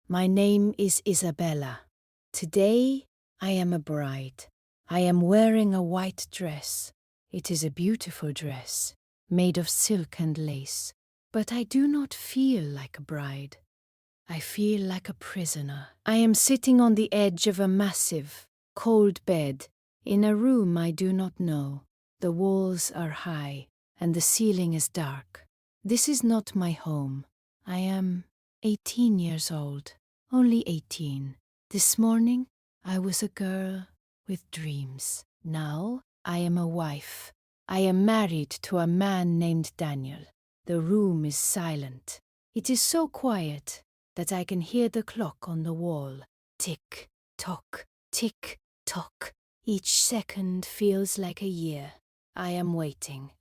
My name is Isabella. Today, I am a bride. I am wearing a white dress. It is a beautiful dress, made of silk and lace. But I do not feel like a bride. I feel like a prisoner. I am sitting on the edge of a massive, cold bed in a room I do not know. The walls are high, and the ceiling is dark. This is not my home. I am 18 years old, only 18. This morning, I was a girl with dreams. Now, I am a wife. I am married to a man named Daniel. The room is silent. It is so quiet that I can hear the clock on the wall. Tick, tock, tick, tock. Each second feels like a year. I am waiting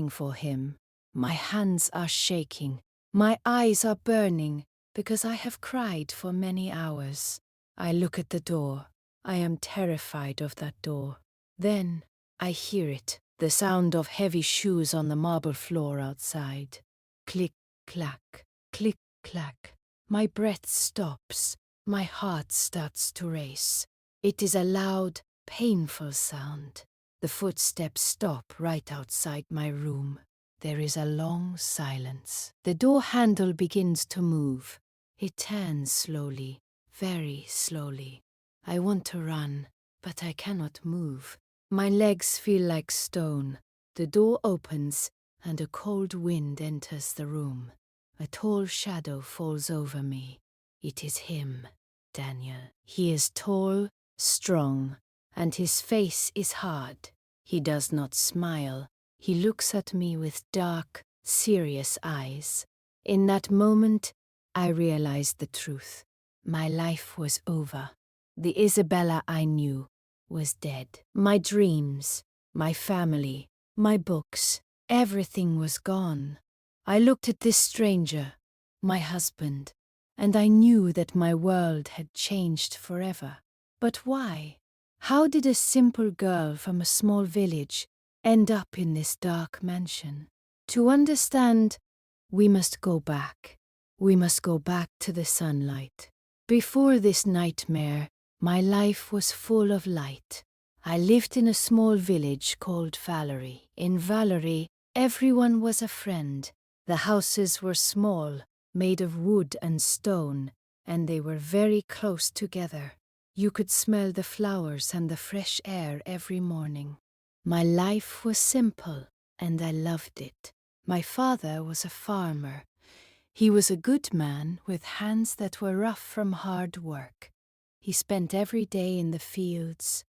for him. My hands are shaking. My eyes are burning because I have cried for many hours. I look at the door. I am terrified of that door. Then I hear it, the sound of heavy shoes on the marble floor outside. Click, clack, click, clack. My breath stops. My heart starts to race. It is a loud, painful sound. The footsteps stop right outside my room. There is a long silence. The door handle begins to move. It turns slowly, very slowly. I want to run, but I cannot move. My legs feel like stone. The door opens, and a cold wind enters the room. A tall shadow falls over me. It is him, Daniel. He is tall, strong, and his face is hard. He does not smile. He looks at me with dark, serious eyes. In that moment, I realized the truth. My life was over. The Isabella I knew was dead. My dreams, my family, my books, everything was gone. I looked at this stranger, my husband, and I knew that my world had changed forever. But why? How did a simple girl from a small village end up in this dark mansion? To understand, we must go back. We must go back to the sunlight. Before this nightmare, my life was full of light. I lived in a small village called Valerie. In Valerie, everyone was a friend. The houses were small, made of wood and stone, and they were very close together. You could smell the flowers and the fresh air every morning. My life was simple, and I loved it. My father was a farmer. He was a good man with hands that were rough from hard work. He spent every day in the fields,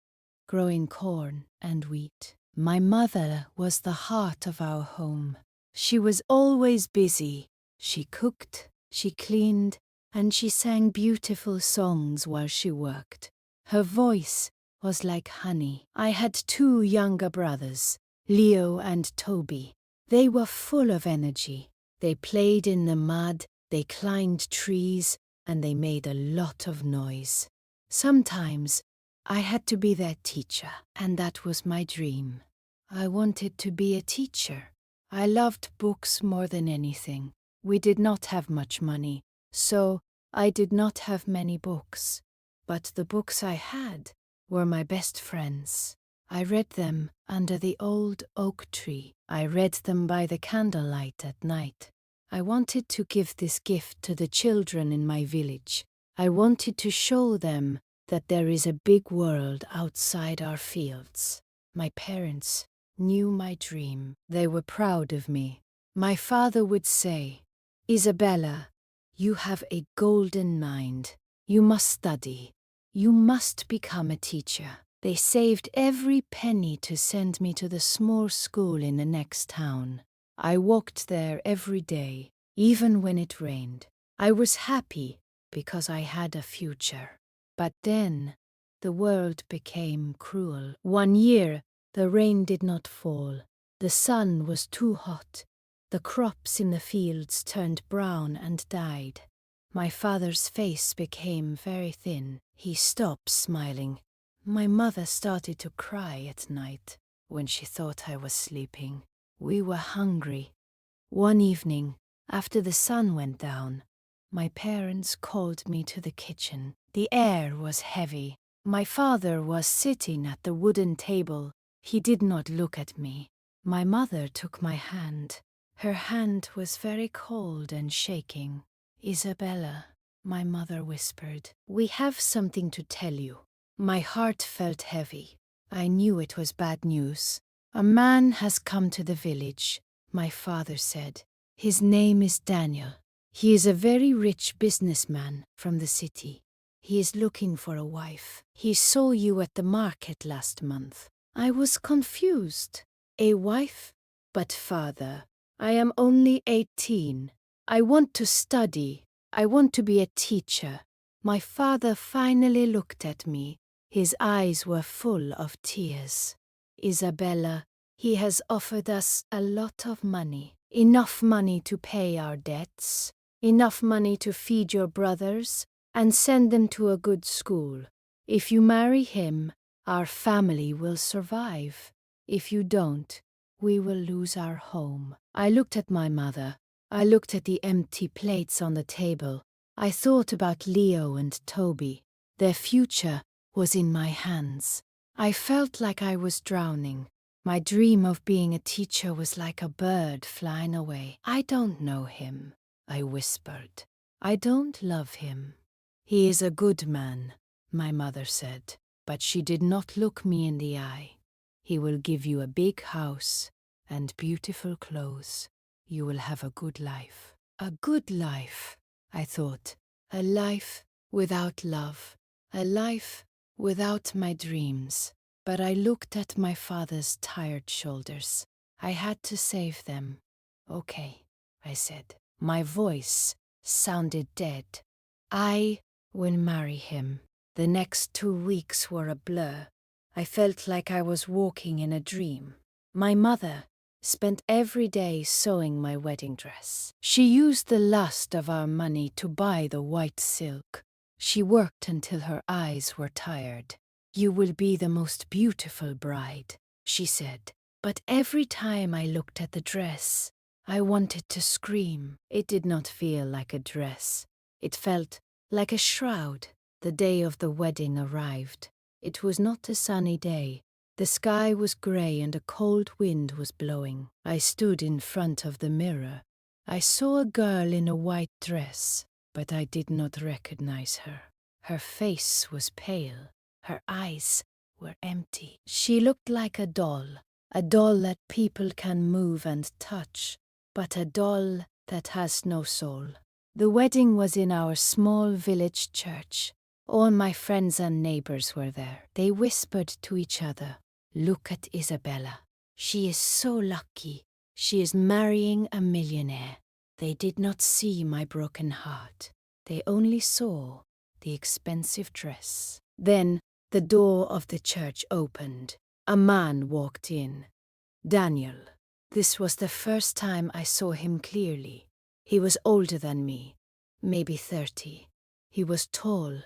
growing corn and wheat. My mother was the heart of our home. She was always busy. She cooked, she cleaned, and she sang beautiful songs while she worked. Her voice was like honey. I had 2 younger brothers, Leo and Toby. They were full of energy. They played in the mud, they climbed trees, and they made a lot of noise. Sometimes I had to be their teacher, and that was my dream. I wanted to be a teacher. I loved books more than anything. We did not have much money, so I did not have many books. But the books I had were my best friends. I read them under the old oak tree. I read them by the candlelight at night. I wanted to give this gift to the children in my village. I wanted to show them that there is a big world outside our fields. My parents knew my dream. They were proud of me. My father would say, "Isabella, you have a golden mind. You must study. You must become a teacher." They saved every penny to send me to the small school in the next town. I walked there every day, even when it rained. I was happy because I had a future. But then, the world became cruel. One year, the rain did not fall. The sun was too hot. The crops in the fields turned brown and died. My father's face became very thin. He stopped smiling. My mother started to cry at night when she thought I was sleeping. We were hungry. One evening, after the sun went down, My parents called me to the kitchen. The air was heavy. My father was sitting at the wooden table. He did not look at me. My mother took my hand. Her hand was very cold and shaking. Isabella, my mother whispered, we have something to tell you. My heart felt heavy. I knew it was bad news. A man has come to the village, my father said. His name is Daniel. He is a very rich businessman from the city. He is looking for a wife. He saw you at the market last month. I was confused. A wife? But father, I am only 18. I want to study. I want to be a teacher. My father finally looked at me. His eyes were full of tears. Isabella, he has offered us a lot of money. Enough money to pay our debts. Enough money to feed your brothers and send them to a good school. If you marry him, our family will survive. If you don't, we will lose our home. I looked at my mother. I looked at the empty plates on the table. I thought about Leo and Toby. Their future was in my hands. I felt like I was drowning. My dream of being a teacher was like a bird flying away. I don't know him, I whispered. I don't love him. He is a good man, my mother said, but she did not look me in the eye. He will give you a big house and beautiful clothes. You will have a good life. A good life, I thought. A life without love. A life without my dreams. But I looked at my father's tired shoulders. I had to save them. Okay, I said. My voice sounded dead. I will marry him. The next 2 weeks were a blur. I felt like I was walking in a dream. My mother spent every day sewing my wedding dress. She used the last of our money to buy the white silk. She worked until her eyes were tired. You will be the most beautiful bride, she said. But every time I looked at the dress, I wanted to scream. It did not feel like a dress. It felt like a shroud. The day of the wedding arrived. It was not a sunny day. The sky was grey and a cold wind was blowing. I stood in front of the mirror. I saw a girl in a white dress, but I did not recognize her. Her face was pale. Her eyes were empty. She looked like a doll that people can move and touch, but a doll that has no soul. The wedding was in our small village church. All my friends and neighbors were there. They whispered to each other, "Look at Isabella. She is so lucky. She is marrying a millionaire." They did not see my broken heart. They only saw the expensive dress. Then the door of the church opened. A man walked in. Daniel. This was the first time I saw him clearly. He was older than me, maybe 30. He was tall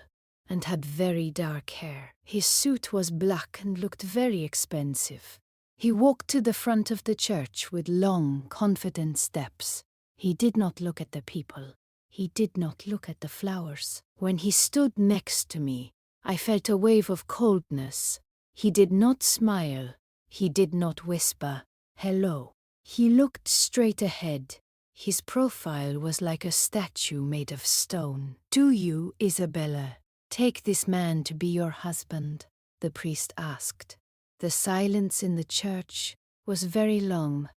and had very dark hair. His suit was black and looked very expensive. He walked to the front of the church with long, confident steps. He did not look at the people. He did not look at the flowers. When he stood next to me, I felt a wave of coldness. He did not smile. He did not whisper, "Hello." He looked straight ahead. His profile was like a statue made of stone. "Do you, Isabella, take this man to be your husband?" the priest asked. The silence in the church was very long.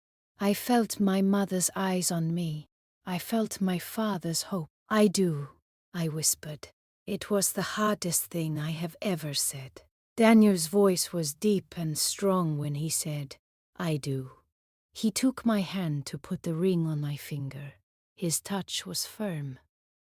I felt my mother's eyes on me. I felt my father's hope. "I do," I whispered. It was the hardest thing I have ever said. Daniel's voice was deep and strong when he said, "I do." He took my hand to put the ring on my finger. His touch was firm,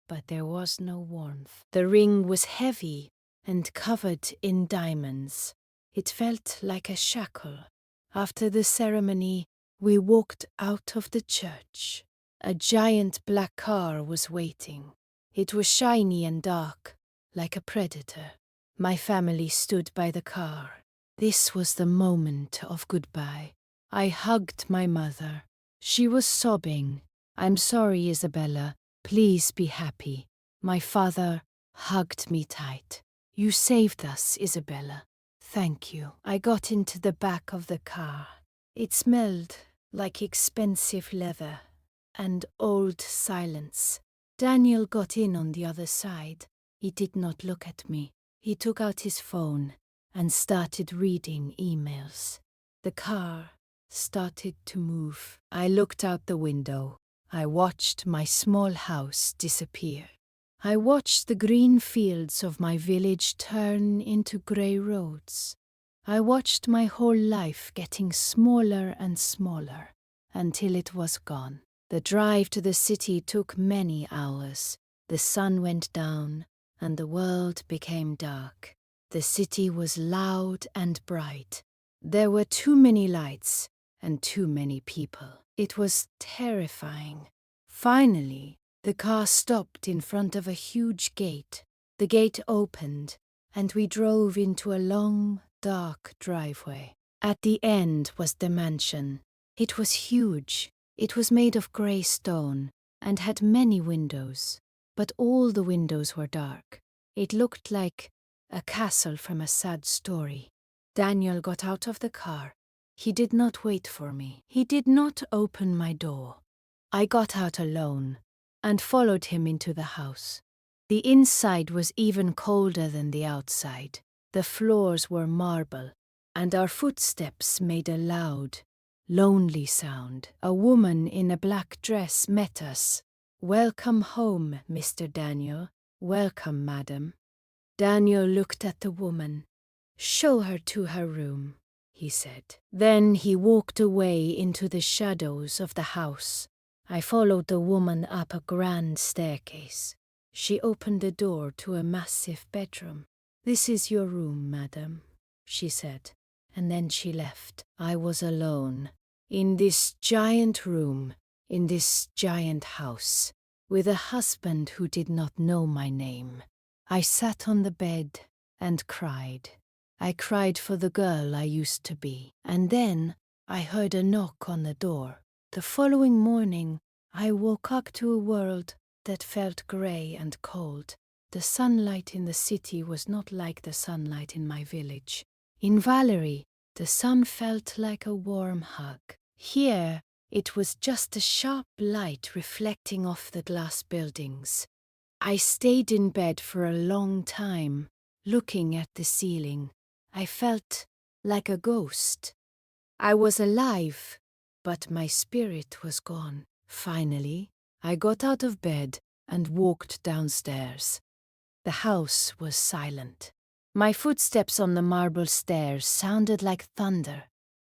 but there was no warmth. The ring was heavy and covered in diamonds. It felt like a shackle. After the ceremony, we walked out of the church. A giant black car was waiting. It was shiny and dark, like a predator. My family stood by the car. This was the moment of goodbye. I hugged my mother. She was sobbing. "I'm sorry, Isabella. Please be happy. My father hugged me tight. You saved us, Isabella. Thank you. I got into the back of the car. It smelled like expensive leather and old silence. Daniel got in on the other side. He did not look at me. He took out his phone and started reading emails. The car started to move. I looked out the window. I watched my small house disappear. I watched the green fields of my village turn into grey roads. I watched my whole life getting smaller and smaller until it was gone. The drive to the city took many hours. The sun went down and the world became dark. The city was loud and bright. There were too many lights and too many people. It was terrifying. Finally, the car stopped in front of a huge gate. The gate opened, and we drove into a long, dark driveway. At the end was the mansion. It was huge. It was made of grey stone and had many windows, but all the windows were dark. It looked like a castle from a sad story. Daniel got out of the car. He did not wait for me. He did not open my door. I got out alone and followed him into the house. The inside was even colder than the outside. The floors were marble, and our footsteps made a loud, lonely sound. A woman in a black dress met us. "Welcome home, Mr. Daniel. Welcome, madam." Daniel looked at the woman. "Show her to her room," he said. Then he walked away into the shadows of the house. I followed the woman up a grand staircase. She opened the door to a massive bedroom. "This is your room, madam," she said, and then she left. I was alone, in this giant room, in this giant house, with a husband who did not know my name. I sat on the bed and cried. I cried for the girl I used to be. And then I heard a knock on the door. The following morning, I woke up to a world that felt grey and cold. The sunlight in the city was not like the sunlight in my village. In Valerie, the sun felt like a warm hug. Here, it was just a sharp light reflecting off the glass buildings. I stayed in bed for a long time, looking at the ceiling. I felt like a ghost. I was alive, but my spirit was gone. Finally, I got out of bed and walked downstairs. The house was silent. My footsteps on the marble stairs sounded like thunder.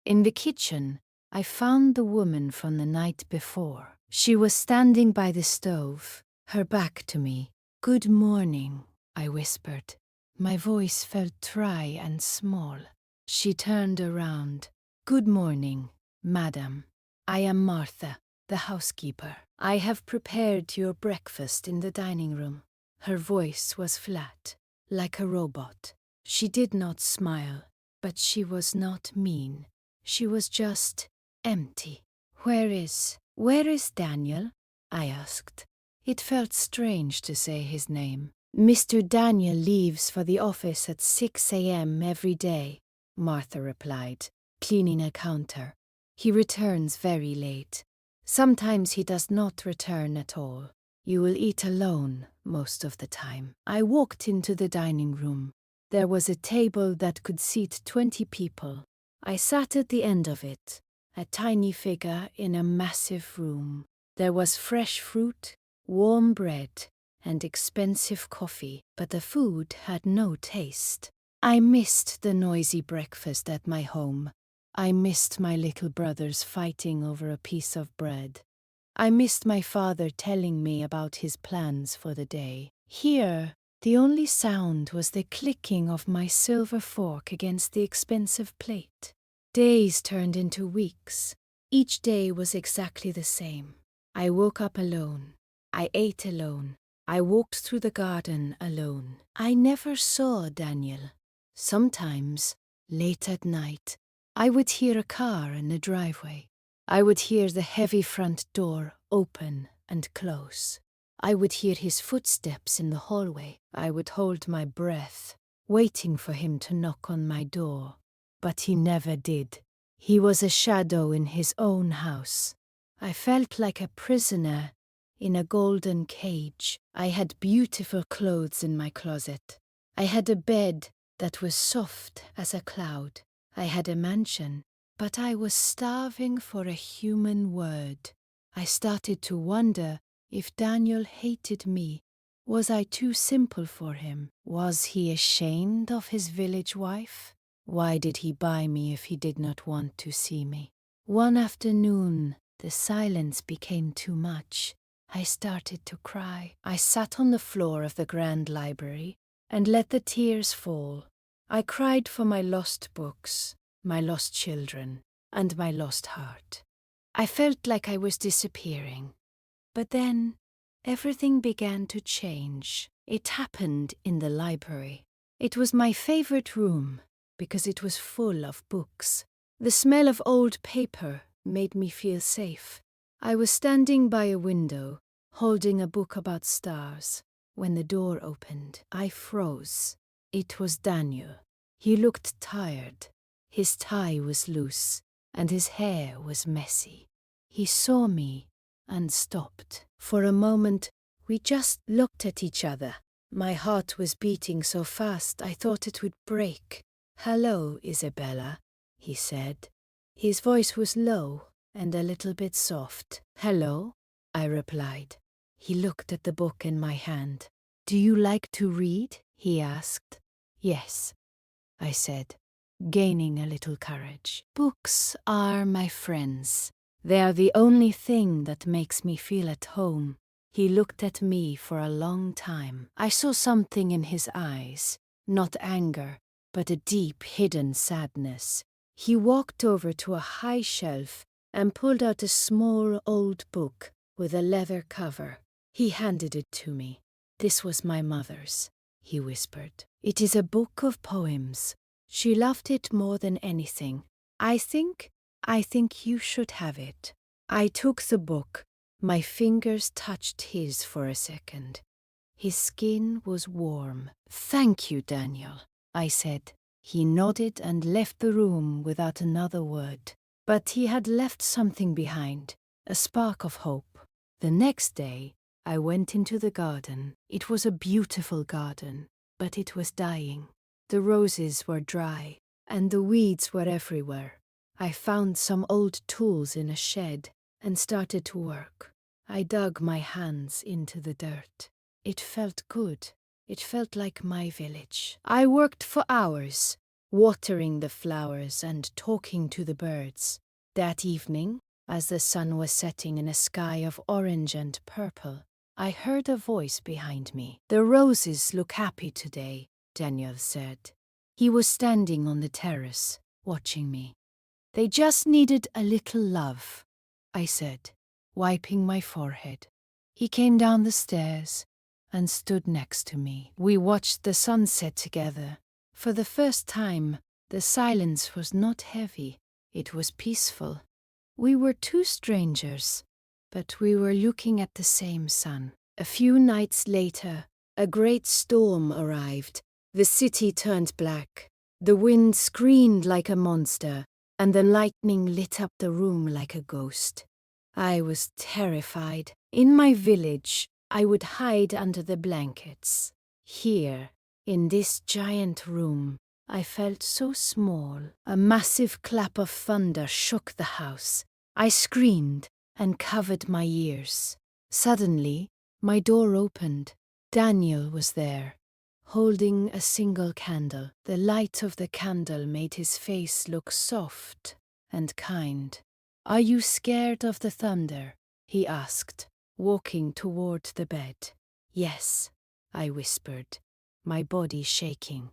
In the kitchen, I found the woman from the night before. She was standing by the stove, her back to me. "Good morning," I whispered. My voice felt dry and small. She turned around. "Good morning, madam. I am Martha, the housekeeper. I have prepared your breakfast in the dining room." Her voice was flat, like a robot. She did not smile, but she was not mean. She was just empty. Where is Daniel?" I asked. It felt strange to say his name. "Mr. Daniel leaves for the office at 6 a.m. every day," Martha replied, cleaning a counter. "He returns very late. Sometimes he does not return at all. You will eat alone most of the time." I walked into the dining room. There was a table that could seat 20 people. I sat at the end of it, a tiny figure in a massive room. There was fresh fruit, warm bread, and expensive coffee, but the food had no taste. I missed the noisy breakfast at my home. I missed my little brothers fighting over a piece of bread. I missed my father telling me about his plans for the day. Here, the only sound was the clicking of my silver fork against the expensive plate. Days turned into weeks. Each day was exactly the same. I woke up alone. I ate alone. I walked through the garden alone. I never saw Daniel. Sometimes, late at night, I would hear a car in the driveway. I would hear the heavy front door open and close. I would hear his footsteps in the hallway. I would hold my breath, waiting for him to knock on my door. But he never did. He was a shadow in his own house. I felt like a prisoner in a golden cage. I had beautiful clothes in my closet. I had a bed that was soft as a cloud. I had a mansion, but I was starving for a human word. I started to wonder if Daniel hated me. Was I too simple for him? Was he ashamed of his village wife? Why did he buy me if he did not want to see me? One afternoon, the silence became too much. I started to cry. I sat on the floor of the grand library and let the tears fall. I cried for my lost books, my lost children, and my lost heart. I felt like I was disappearing. But then, everything began to change. It happened in the library. It was my favorite room because it was full of books. The smell of old paper made me feel safe. I was standing by a window, holding a book about stars. When the door opened, I froze. It was Daniel. He looked tired. His tie was loose, and his hair was messy. He saw me and stopped. For a moment, we just looked at each other. My heart was beating so fast I thought it would break. "Hello, Isabella," he said. His voice was low and a little bit soft. "Hello," I replied. He looked at the book in my hand. "Do you like to read?" he asked. "Yes," I said, gaining a little courage. "Books are my friends. They are the only thing that makes me feel at home." He looked at me for a long time. I saw something in his eyes, not anger, but a deep, hidden sadness. He walked over to a high shelf and pulled out a small old book with a leather cover. He handed it to me. "This was my mother's," he whispered. "It is a book of poems. She loved it more than anything. I think you should have it." I took the book. My fingers touched his for a second. His skin was warm. "Thank you, Daniel," I said. He nodded and left the room without another word. But he had left something behind, a spark of hope. The next day, I went into the garden. It was a beautiful garden, but it was dying. The roses were dry, and the weeds were everywhere. I found some old tools in a shed and started to work. I dug my hands into the dirt. It felt good. It felt like my village. I worked for hours, watering the flowers and talking to the birds. That evening, as the sun was setting in a sky of orange and purple, I heard a voice behind me. "The roses look happy today," Daniel said. He was standing on the terrace, watching me. "They just needed a little love," I said, wiping my forehead. He came down the stairs and stood next to me. We watched the sunset together. For the first time, the silence was not heavy. It was peaceful. We were two strangers, but we were looking at the same sun. A few nights later, a great storm arrived. The city turned black. The wind screamed like a monster, and the lightning lit up the room like a ghost. I was terrified. In my village, I would hide under the blankets. Here, in this giant room, I felt so small. A massive clap of thunder shook the house. I screamed and covered my ears. Suddenly, my door opened. Daniel was there, holding a single candle. The light of the candle made his face look soft and kind. "Are you scared of the thunder?" he asked, walking toward the bed. "Yes," I whispered, my body shaking.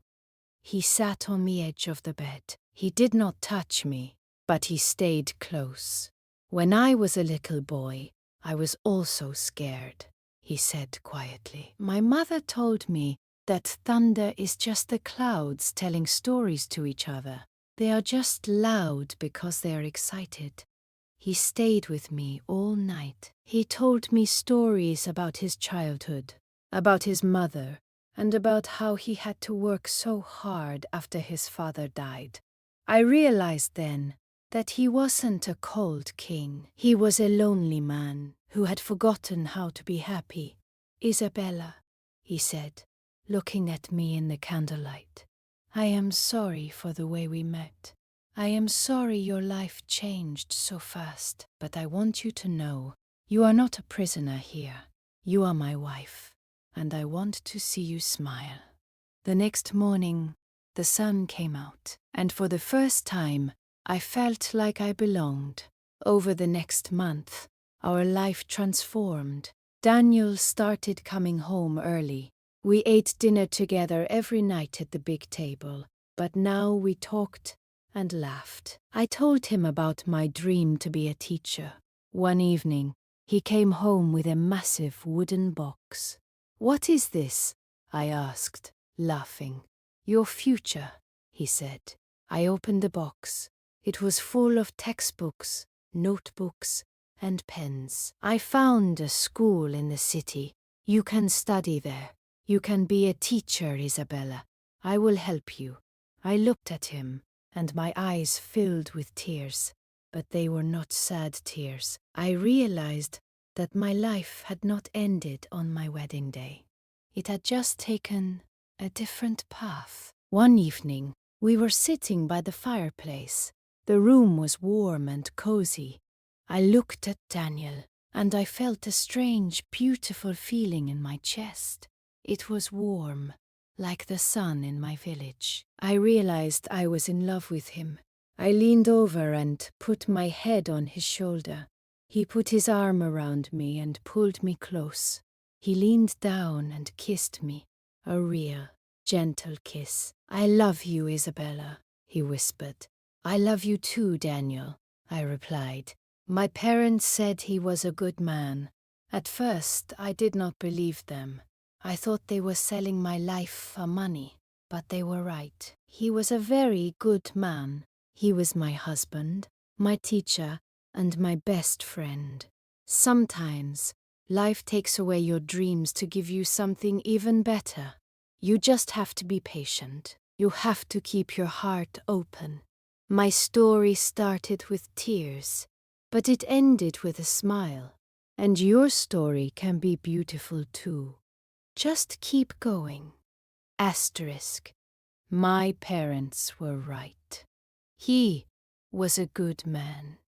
He sat on the edge of the bed. He did not touch me, but he stayed close. "When I was a little boy, I was also scared," he said quietly. "My mother told me that thunder is just the clouds telling stories to each other. They are just loud because they are excited." He stayed with me all night. He told me stories about his childhood, about his mother, and about how he had to work so hard after his father died. I realized then that he wasn't a cold king. He was a lonely man who had forgotten how to be happy. Isabella, he said, looking at me in the candlelight, I am sorry for the way we met. I am sorry your life changed so fast, but I want you to know you are not a prisoner here. You are my wife, and I want to see you smile. The next morning, the sun came out, and for the first time, I felt like I belonged. Over the next month, our life transformed. Daniel started coming home early. We ate dinner together every night at the big table, but now we talked and laughed. I told him about my dream to be a teacher. One evening, he came home with a massive wooden box. What is this? I asked, laughing. Your future, he said. I opened the box. It was full of textbooks, notebooks, and pens. I found a school in the city. You can study there. You can be a teacher, Isabella. I will help you. I looked at him, and my eyes filled with tears, but they were not sad tears. I realized that my life had not ended on my wedding day. It had just taken a different path. One evening, we were sitting by the fireplace. The room was warm and cozy. I looked at Daniel, and I felt a strange, beautiful feeling in my chest. It was warm, like the sun in my village. I realized I was in love with him. I leaned over and put my head on his shoulder. He put his arm around me and pulled me close. He leaned down and kissed me, a real, gentle kiss. I love you, Isabella, he whispered. I love you too, Daniel, I replied. My parents said he was a good man. At first, I did not believe them. I thought they were selling my life for money, but they were right. He was a very good man. He was my husband, my teacher, and my best friend. Sometimes, life takes away your dreams to give you something even better. You just have to be patient. You have to keep your heart open. My story started with tears, but it ended with a smile. And your story can be beautiful too. Just keep going. Asterisk. My parents were right. He was a good man.